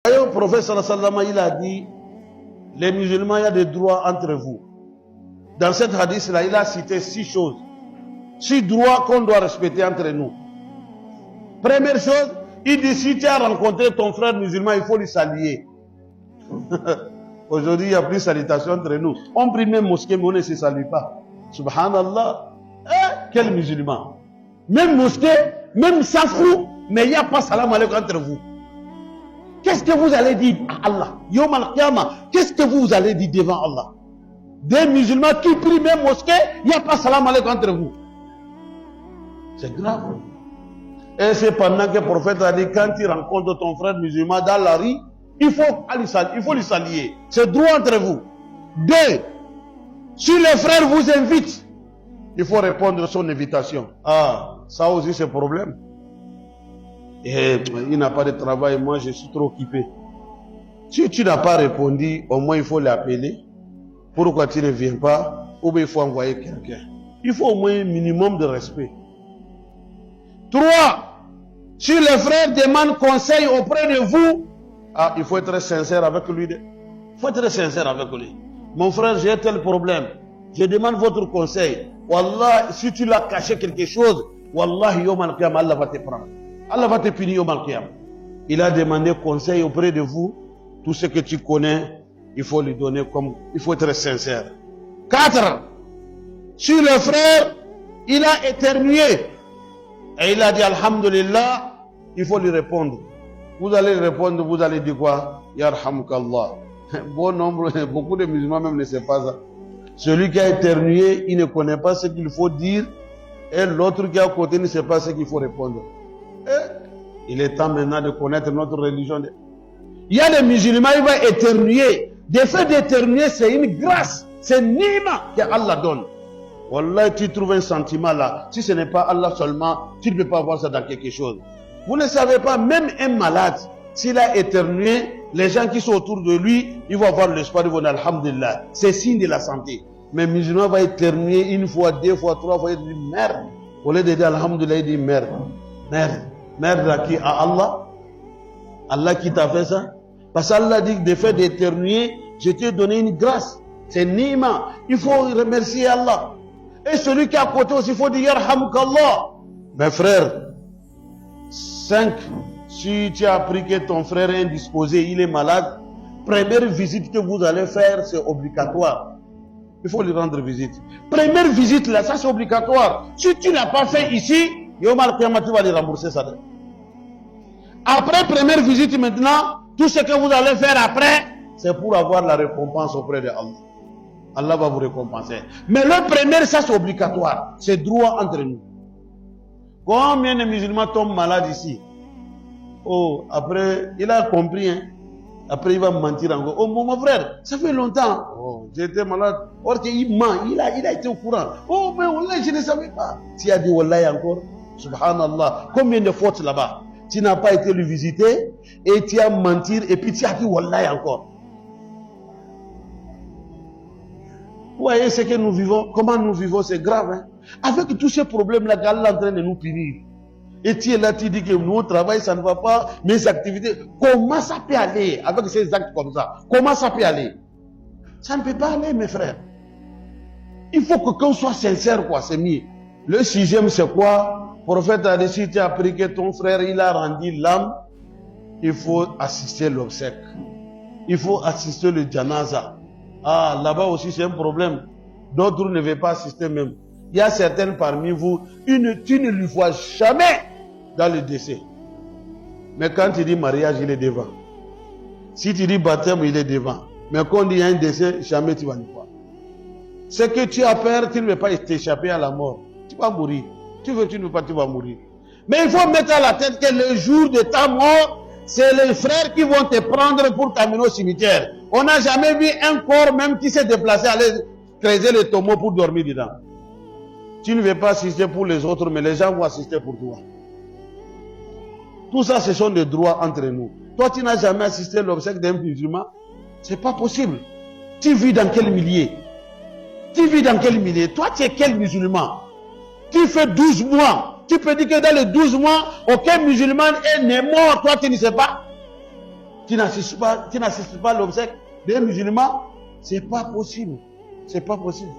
Le prophète sallallahu alayhi wa sallam, il a dit, les musulmans, il y a des droits entre vous. Dans cette hadith-là, il a cité 6 choses. 6 droits qu'on doit respecter entre nous. Première chose, il dit, si tu as rencontré ton frère musulman, il faut lui saluer. Aujourd'hui, il n'y a plus de salutation entre nous. On prie même mosquée, mais on ne se salue pas. Subhanallah. Quel musulman. Même mosquée, même safrou, mais il n'y a pas salam alaikum entre vous. Qu'est-ce que vous allez dire à Allah? Yom al-Qiyamah, qu'est-ce que vous allez dire devant Allah? Des musulmans qui prient même mosquée, il n'y a pas salam alaikum entre vous. C'est grave. Et c'est pendant que le prophète a dit, quand tu rencontres ton frère musulman dans la rue, il faut lui saluer. C'est droit entre vous. 2. Si le frère vous invite, il faut répondre à son invitation. Ah, ça aussi c'est problème. Et il n'a pas de travail, moi je suis trop occupé. Si tu n'as pas répondu, au moins il faut l'appeler. Pourquoi tu ne viens pas? Ou bien il faut envoyer quelqu'un. Il faut au moins un minimum de respect. 3. Si le frère demande conseil auprès de vous, il faut être sincère avec lui. Il faut être sincère avec lui. Mon frère, j'ai tel problème. Je demande votre conseil. Wallah, si tu l'as caché quelque chose, Wallah, yom al-qiyam, Allah va te prendre. Allah va te punir yom al-qiyam. Il a demandé conseil auprès de vous. Tout ce que tu connais, il faut lui donner comme... Il faut être sincère. 4. Si le frère, il a éternué, et il a dit Alhamdulillah, il faut lui répondre. Vous allez répondre, vous allez dire quoi? Yarhamukallah. Bon nombre, beaucoup de musulmans même ne savent pas ça. Celui qui a éternué, il ne connaît pas ce qu'il faut dire, et l'autre qui est à côté ne sait pas ce qu'il faut répondre. Il est temps maintenant de connaître notre religion. Il y a des musulmans, ils vont éternuer. Le fait d'éternuer, c'est une grâce, c'est une nima que Allah donne. Wallah, tu trouves un sentiment là. Si ce n'est pas Allah seulement, tu ne peux pas avoir ça dans quelque chose. Vous ne savez pas, même un malade, s'il a éternué, les gens qui sont autour de lui, ils vont avoir l'espoir, ils vont dire Alhamdulillah. C'est signe de la santé. Mais le musulman va éternuer 1 fois, 2 fois, 3 fois, il dit merde. Au lieu de dire Alhamdulillah, il dit merde. Merde. Merde à qui? À Allah. Allah qui t'a fait ça? Parce qu'Allah dit que de fait d'éternuer, je t'ai donné une grâce. C'est nima. Il faut remercier Allah. Et celui qui est à côté aussi, il faut dire Yarhamukallah. Mes frères, 5. Si tu as appris que ton frère est indisposé, il est malade, première visite que vous allez faire, c'est obligatoire. Il faut lui rendre visite. Première visite là, ça c'est obligatoire. Si tu ne l'as pas fait ici, Yom al-Qiyamah, tu vas lui rembourser ça. Après première visite maintenant, tout ce que vous allez faire après, c'est pour avoir la récompense auprès de Allah. Allah va vous récompenser. Mais le premier, ça c'est obligatoire. C'est droit entre nous. Combien de musulmans tombent malades ici? Oh, après, il a compris, hein. Après, il va mentir encore. Oh, mon frère, ça fait longtemps. Oh, j'étais malade. Or qu'il ment, il a été au courant. Oh, mais Wallah, je ne savais pas. Tu as dit Wallah encore. Subhanallah. Combien de fautes là-bas? Tu n'as pas été le visiter et tu as menti et puis tu as dit Wallah encore. Vous voyez ce que nous vivons, comment nous vivons, c'est grave. Hein? Avec tous ces problèmes-là, Allah est en train de nous punir. Et tu es là, tu dis que nous, travail, ça ne va pas, mes activités. Comment ça peut aller avec ces actes comme ça? Comment ça peut aller? Ça ne peut pas aller, mes frères. Il faut que qu'on soit sincère, quoi, c'est mieux. Le 6e, c'est quoi? Le prophète a dit, si tu as appris que ton frère, il a rendu l'âme, il faut assister l'obsèque. Il faut assister le janaza. Ah, là-bas aussi, c'est un problème. D'autres ne veulent pas assister même. Il y a certaines parmi vous, tu ne lui vois jamais dans le décès. Mais quand tu dis mariage, il est devant. Si tu dis baptême, il est devant. Mais quand il y a un décès, jamais tu vas le voir. Ce que tu as peur, tu ne veux pas t'échapper à la mort. Tu vas mourir. Tu veux, tu ne veux pas, tu vas mourir. Mais il faut mettre à la tête que le jour de ta mort, c'est les frères qui vont te prendre pour t'amener au cimetière. On n'a jamais vu un corps même qui s'est déplacé à aller creuser les tombeaux pour dormir dedans. Tu ne veux pas assister pour les autres, mais les gens vont assister pour toi. Tout ça, ce sont des droits entre nous. Toi, tu n'as jamais assisté à l'obsèque d'un musulman. C'est pas possible. Tu vis dans quel milieu? Tu vis dans quel milieu? Toi, tu es quel musulman? Tu fais 12 mois. Tu peux dire que dans les 12 mois, aucun musulman n'est mort. Toi, tu ne sais pas. tu n'assistes pas à l'obsèque des musulmans. C'est pas possible. C'est pas possible.